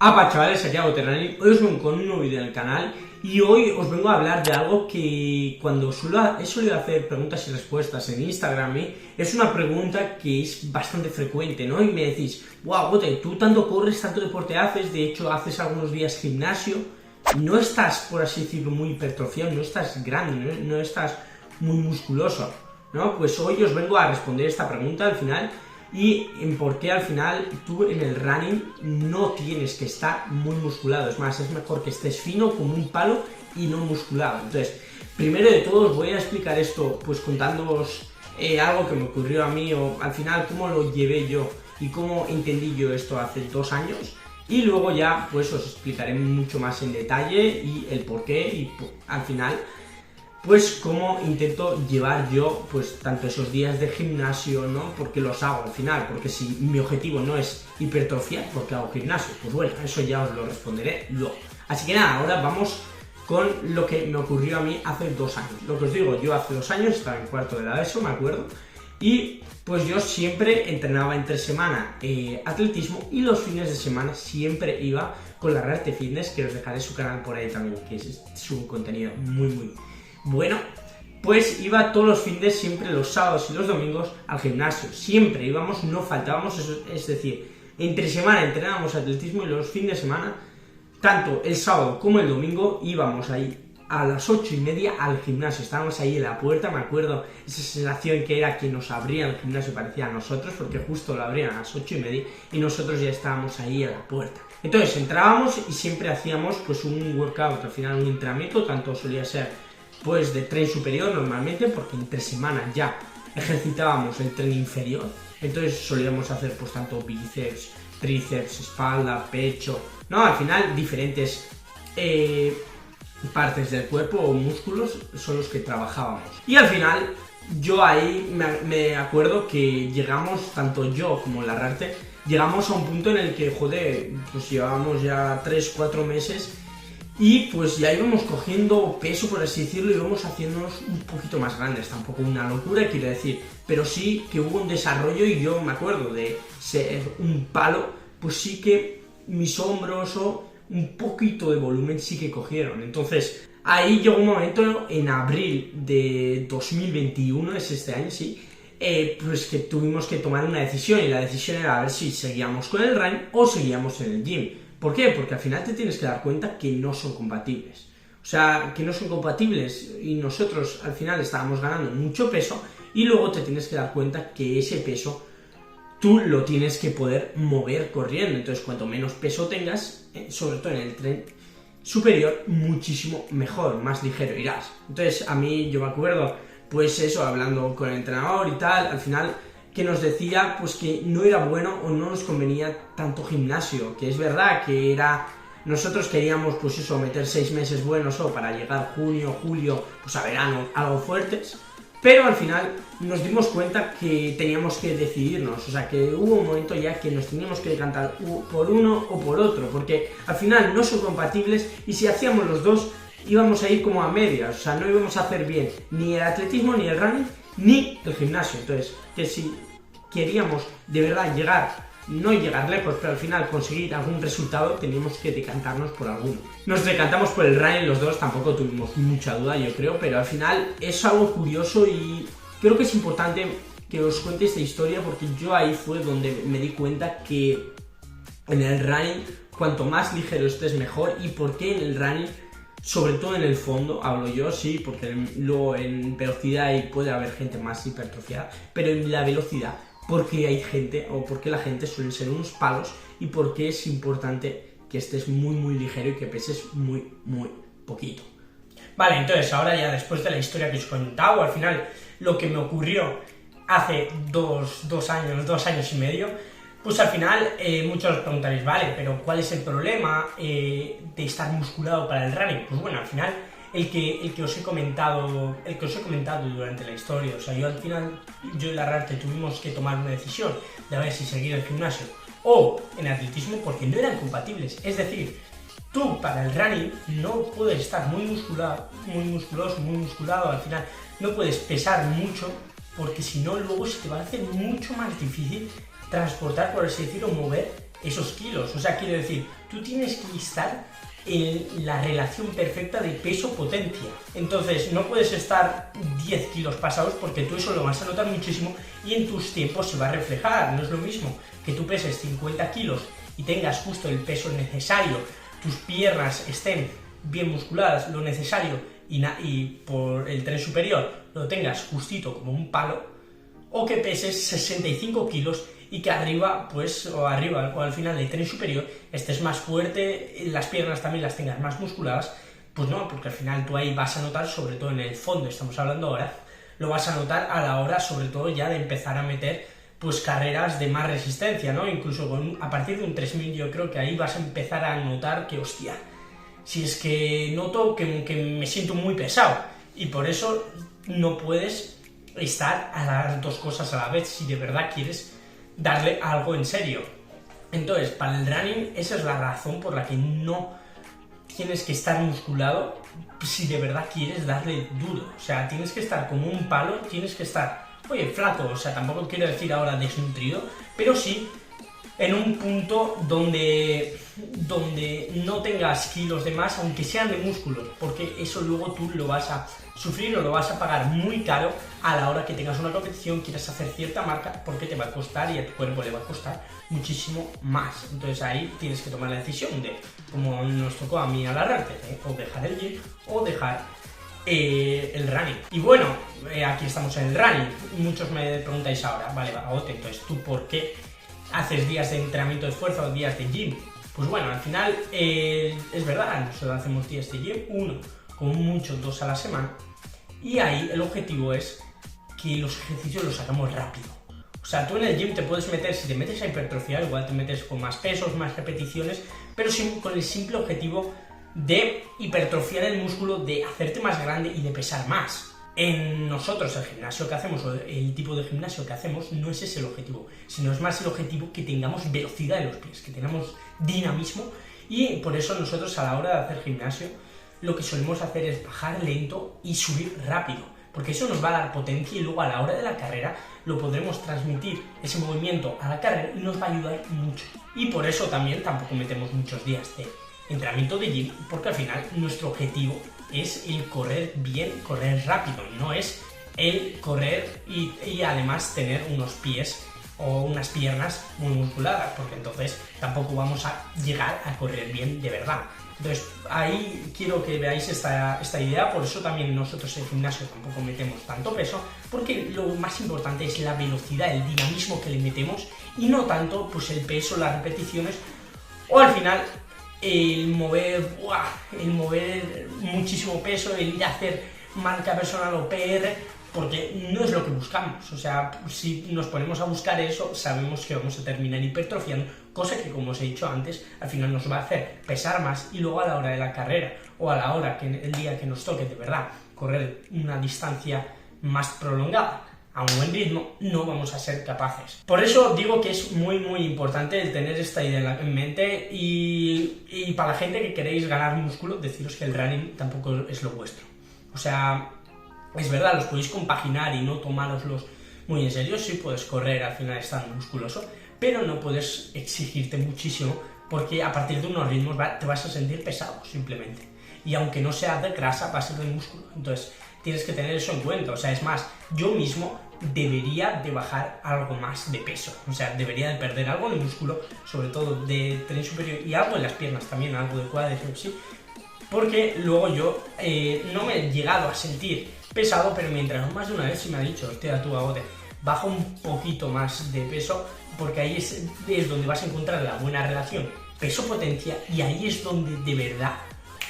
Apa chavales, aquí hago Terrani. Hoy os vengo con un nuevo vídeo en el canal y hoy os vengo a hablar de algo que cuando he solido hacer preguntas y respuestas en Instagram, es una pregunta que es bastante frecuente, ¿no? Y me decís, wow, Bote, tú tanto corres, tanto deporte haces, de hecho haces algunos días gimnasio, no estás, por así decirlo, muy hipertrofiado, no estás grande, no estás muy musculoso, ¿no? Pues hoy os vengo a responder esta pregunta al final y en por qué al final tú en el running no tienes que estar muy musculado. Es más, es mejor que estés fino como un palo y no musculado. Entonces, primero de todo os voy a explicar esto pues contándoos algo que me ocurrió a mí, o al final cómo lo llevé yo y cómo entendí yo esto hace 2 años, y luego ya pues os explicaré mucho más en detalle y el por qué y al final pues cómo intento llevar yo pues tanto esos días de gimnasio, ¿no? Porque los hago al final, porque si mi objetivo no es hipertrofiar, ¿por qué hago gimnasio? Pues bueno, eso ya os lo responderé luego. Así que nada, ahora vamos con lo que me ocurrió a mí hace 2 años. Lo que os digo, yo hace 2 años estaba en cuarto de la ESO, me acuerdo, y pues yo siempre entrenaba entre semana atletismo, y los fines de semana siempre iba con la Rarte Fitness, que os dejaré su canal por ahí también, que es un contenido muy bueno. Pues iba todos los fines, siempre los sábados y los domingos, al gimnasio. Siempre íbamos, no faltábamos, es decir, entre semana entrenábamos atletismo y los fines de semana, tanto el sábado como el domingo, íbamos ahí a las 8:30 al gimnasio. Estábamos ahí en la puerta, me acuerdo esa sensación que era que nos abrían el gimnasio, parecía a nosotros, porque justo lo abrían a las 8:30 y nosotros ya estábamos ahí en la puerta. Entonces entrábamos y siempre hacíamos pues un workout, al final un entrenamiento, tanto solía ser pues de tren superior normalmente, porque entre semana ya ejercitábamos el tren inferior, entonces solíamos hacer pues tanto bíceps, tríceps, espalda, pecho, no, al final diferentes partes del cuerpo o músculos son los que trabajábamos. Y al final yo ahí me acuerdo que llegamos, tanto yo como la Rarte, llegamos a un punto en el que, joder, pues llevábamos ya 3-4 meses y pues ya íbamos cogiendo peso, por así decirlo, y íbamos haciéndonos un poquito más grandes. Tampoco una locura, quiero decir, pero sí que hubo un desarrollo, y yo me acuerdo de ser un palo, pues sí que mis hombros o un poquito de volumen sí que cogieron. Entonces ahí llegó un momento en abril de 2021, es este año, sí, pues que tuvimos que tomar una decisión, y la decisión era a ver si seguíamos con el run o seguíamos en el gym. ¿Por qué? Porque al final te tienes que dar cuenta que no son compatibles. O sea, que no son compatibles, y nosotros al final estábamos ganando mucho peso, y luego te tienes que dar cuenta que ese peso tú lo tienes que poder mover corriendo. Entonces, cuanto menos peso tengas, sobre todo en el tren superior, muchísimo mejor, más ligero irás. Entonces, a mí yo me acuerdo, pues eso, hablando con el entrenador y tal, al final que nos decía pues que no era bueno o no nos convenía tanto gimnasio, que es verdad que era, nosotros queríamos pues eso, meter 6 meses buenos o para llegar junio, julio, pues a verano, algo fuertes, pero al final nos dimos cuenta que teníamos que decidirnos, o sea que hubo un momento ya que nos teníamos que decantar por uno o por otro, porque al final no son compatibles, y si hacíamos los dos íbamos a ir como a medias, o sea no íbamos a hacer bien ni el atletismo, ni el running, ni el gimnasio. Entonces, que si queríamos de verdad no llegar lejos, pero al final conseguir algún resultado, teníamos que decantarnos por alguno. Nos decantamos por el running los dos, tampoco tuvimos mucha duda, yo creo, pero al final es algo curioso, y creo que es importante que os cuente esta historia, porque yo ahí fue donde me di cuenta que en el running, cuanto más ligero estés mejor. ¿Y por qué en el running? Sobre todo en el fondo, hablo yo, sí, porque luego en velocidad puede haber gente más hipertrofiada, pero en la velocidad, porque hay gente, o porque la gente suele ser unos palos, y porque es importante que estés muy ligero y que peses muy poquito. Vale, entonces ahora ya después de la historia que os he contado, al final lo que me ocurrió hace 2 años y medio, pues al final muchos os preguntaréis, vale, pero ¿cuál es el problema de estar musculado para el running? Pues bueno, al final el que os he comentado durante la historia, o sea, yo al final, yo y la Rarte tuvimos que tomar una decisión de a ver si seguir el gimnasio o en atletismo, porque no eran compatibles. Es decir, tú para el running no puedes estar muy musculado, al final no puedes pesar mucho, porque si no luego se te va a hacer mucho más difícil transportar, por así decirlo, mover esos kilos. O sea, quiero decir, tú tienes que estar en la relación perfecta de peso-potencia. Entonces, no puedes estar 10 kilos pasados porque tú eso lo vas a notar muchísimo y en tus tiempos se va a reflejar. No es lo mismo que tú peses 50 kilos y tengas justo el peso necesario, tus piernas estén bien musculadas, lo necesario, y por el tren superior lo tengas justito como un palo, o que peses 65 kilos y que arriba, pues, o al final del tren superior estés más fuerte, las piernas también las tengas más musculadas. Pues no, porque al final tú ahí vas a notar, sobre todo en el fondo, estamos hablando ahora, lo vas a notar a la hora, sobre todo ya de empezar a meter, pues, carreras de más resistencia, ¿no? Incluso a partir de un 3000 yo creo que ahí vas a empezar a notar que, hostia, si es que noto que me siento muy pesado, y por eso no puedes estar a las dos cosas a la vez si de verdad quieres darle algo en serio. Entonces, para el running, esa es la razón por la que no tienes que estar musculado si de verdad quieres darle duro. O sea, tienes que estar como un palo, tienes que estar, oye, flaco, o sea, tampoco quiero decir ahora desnutrido, pero sí en un punto donde no tengas kilos de más, aunque sean de músculos, porque eso luego tú lo vas a sufrir o lo vas a pagar muy caro a la hora que tengas una competición, quieras hacer cierta marca, porque te va a costar y a tu cuerpo le va a costar muchísimo más. Entonces ahí tienes que tomar la decisión de, como nos tocó a mí a la Rarte, o dejar el gym o dejar el running. Y bueno, aquí estamos en el running. Muchos me preguntáis ahora, vale, Ote, entonces tú ¿por qué haces días de entrenamiento de fuerza o días de gym? Pues bueno, al final es verdad, nosotros hacemos días de gym, uno, como mucho 2 a la semana, y ahí el objetivo es que los ejercicios los hagamos rápido. O sea, tú en el gym te puedes meter, si te metes a hipertrofiar, igual te metes con más pesos, más repeticiones, pero con el simple objetivo de hipertrofiar el músculo, de hacerte más grande y de pesar más. En nosotros, el gimnasio que hacemos, o el tipo de gimnasio que hacemos, no es ese el objetivo, sino es más el objetivo que tengamos velocidad en los pies, que tengamos dinamismo, y por eso nosotros a la hora de hacer gimnasio lo que solemos hacer es bajar lento y subir rápido, porque eso nos va a dar potencia y luego a la hora de la carrera lo podremos transmitir ese movimiento a la carrera y nos va a ayudar mucho. Y por eso también tampoco metemos muchos días de entrenamiento de gym, porque al final nuestro objetivo es el correr bien, correr rápido, no es el correr y además tener unos pies o unas piernas muy musculadas, porque entonces tampoco vamos a llegar a correr bien de verdad. Entonces ahí quiero que veáis esta idea, por eso también nosotros en el gimnasio tampoco metemos tanto peso, porque lo más importante es la velocidad, el dinamismo que le metemos y no tanto pues el peso, las repeticiones o al final el mover muchísimo peso, el ir a hacer marca personal o PR, porque no es lo que buscamos. O sea, si nos ponemos a buscar eso, sabemos que vamos a terminar hipertrofiando, cosa que, como os he dicho antes, al final nos va a hacer pesar más y luego a la hora de la carrera o a la hora que el día que nos toque de verdad correr una distancia más prolongada a un buen ritmo, no vamos a ser capaces. Por eso digo que es muy muy importante el tener esta idea en mente y para la gente que queréis ganar músculo, deciros que el running tampoco es lo vuestro. O sea, es verdad, los podéis compaginar y no tomároslos muy en serio, sí puedes correr al final estando musculoso, pero no puedes exigirte muchísimo porque a partir de unos ritmos te vas a sentir pesado simplemente. Y aunque no sea de grasa, va a ser de músculo. Entonces tienes que tener eso en cuenta. O sea, es más, yo mismo debería de bajar algo más de peso. O sea, debería de perder algo de músculo, sobre todo de tren superior y algo en las piernas también, algo de cuádriceps, sí. Porque luego yo no me he llegado a sentir pesado, pero mi entrenador más de una vez sí me ha dicho, hostia, tú Agote, baja un poquito más de peso, porque ahí es donde vas a encontrar la buena relación peso-potencia, y ahí es donde de verdad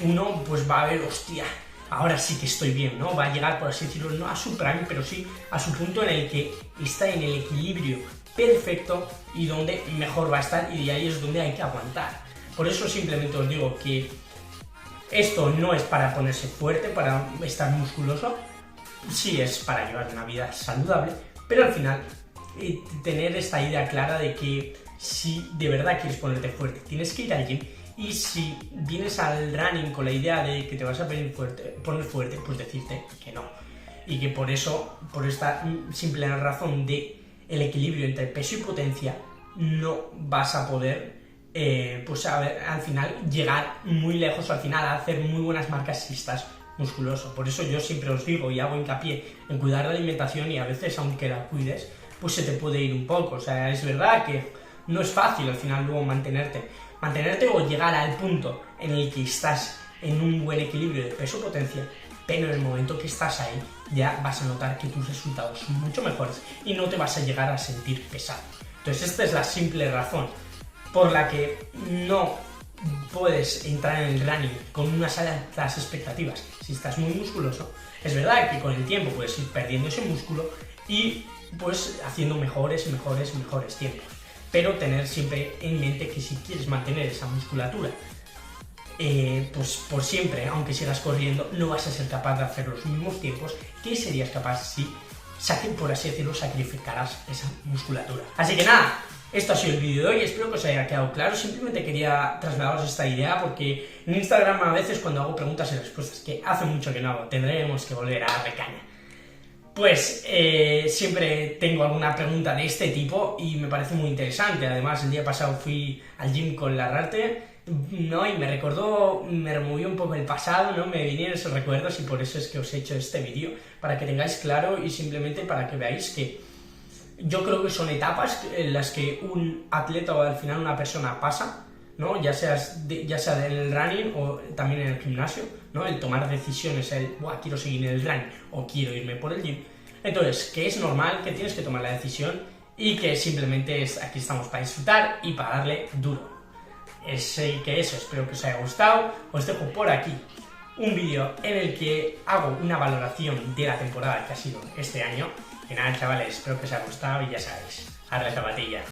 uno pues va a ver, hostia, ahora sí que estoy bien, ¿no? Va a llegar, por así decirlo, no a su prime, pero sí a su punto en el que está en el equilibrio perfecto y donde mejor va a estar, y de ahí es donde hay que aguantar. Por eso simplemente os digo que esto no es para ponerse fuerte, para estar musculoso, sí es para llevar una vida saludable, pero al final tener esta idea clara de que si de verdad quieres ponerte fuerte, tienes que ir al gym. Y si vienes al running con la idea de que te vas a poner fuerte, pues decirte que no. Y que por eso, por esta simple razón de el equilibrio entre peso y potencia, no vas a poder pues al final llegar muy lejos, o al final a hacer muy buenas marcas si estás musculoso. Por eso yo siempre os digo y hago hincapié en cuidar la alimentación, y a veces aunque la cuides, pues se te puede ir un poco. O sea, es verdad que no es fácil al final luego mantenerte o llegar al punto en el que estás en un buen equilibrio de peso-potencia, pero en el momento que estás ahí ya vas a notar que tus resultados son mucho mejores y no te vas a llegar a sentir pesado. Entonces esta es la simple razón por la que no puedes entrar en el running con unas altas expectativas si estás muy musculoso. Es verdad que con el tiempo puedes ir perdiendo ese músculo y pues haciendo mejores tiempos, pero tener siempre en mente que si quieres mantener esa musculatura pues por siempre, aunque sigas corriendo, no vas a ser capaz de hacer los mismos tiempos que serías capaz si, por así decirlo, sacrificaras esa musculatura. Así que nada, esto ha sido el vídeo de hoy, espero que os haya quedado claro. Simplemente quería trasladaros esta idea porque en Instagram a veces cuando hago preguntas y respuestas, que hace mucho que no hago, tendremos que volver a darle caña, pues siempre tengo alguna pregunta de este tipo y me parece muy interesante. Además, el día pasado fui al gym con Larrarte, ¿no? Y me removió un poco el pasado, ¿no? Me vinieron esos recuerdos y por eso es que os he hecho este vídeo, para que tengáis claro y simplemente para que veáis que yo creo que son etapas en las que un atleta o al final una persona pasa, ¿no? Ya sea en el running o también en el gimnasio, ¿no? El tomar decisiones, quiero seguir en el running o quiero irme por el gym. Entonces, que es normal, que tienes que tomar la decisión y que simplemente aquí estamos para disfrutar y para darle duro. Que eso, espero que os haya gustado. Os dejo por aquí un vídeo en el que hago una valoración de la temporada que ha sido este año. Y nada, chavales, espero que os haya gustado y ya sabéis, a la zapatilla.